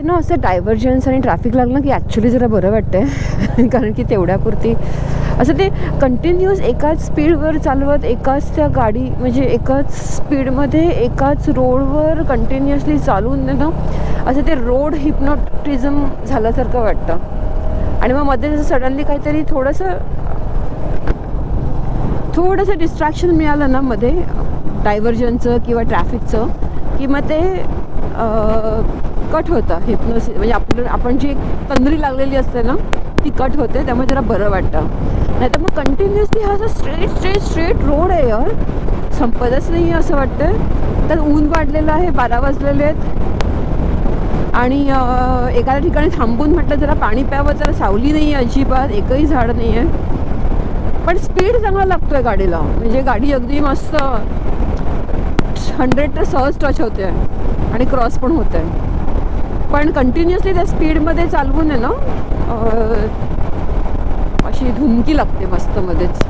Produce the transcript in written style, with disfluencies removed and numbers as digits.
ना असं डायव्हर्जन्स आणि ट्रॅफिक लागलं की ॲक्च्युली जरा बरं वाटतं कारण की तेवढ्यापुरती असं ते कंटिन्युअस एकाच स्पीडवर चालवत एकाच त्या गाडी म्हणजे एकाच स्पीडमध्ये एकाच रोडवर कंटिन्युअसली चालवून ना असं ते रोड हिप्नोटिझम झाल्यासारखं वाटतं. आणि मग मध्ये जसं सडनली काहीतरी थोडंसं डिस्ट्रॅक्शन मिळालं ना मध्ये डायव्हर्जनचं किंवा ट्रॅफिकचं की मग ते कट होतं हिप्नोसिस म्हणजे आपण जी तंद्री लागलेली असते ना ती कट होते. त्यामुळे जरा बरं वाटतं. नाही तर मग कंटिन्युअसली हा असं स्ट्रेट रोड आहे यार, संपतच नाही आहे असं वाटतं. तर ऊन वाढलेलं आहे, 12 वाजलेले आहेत आणि एखाद्या ठिकाणी थांबून म्हटलं जरा पाणी प्यावं तर सावली नाही आहे अजिबात, एकही झाड नाही आहे. पण स्पीड चांगला लागतो आहे गाडीला, म्हणजे गाडी अगदी मस्त 100 तर सहज टच होते आणि क्रॉस पण होते. पण कंटिन्युअसली त्या स्पीडमध्ये चालवून आहे ना अशी धुमकी लागते मस्त मध्येच.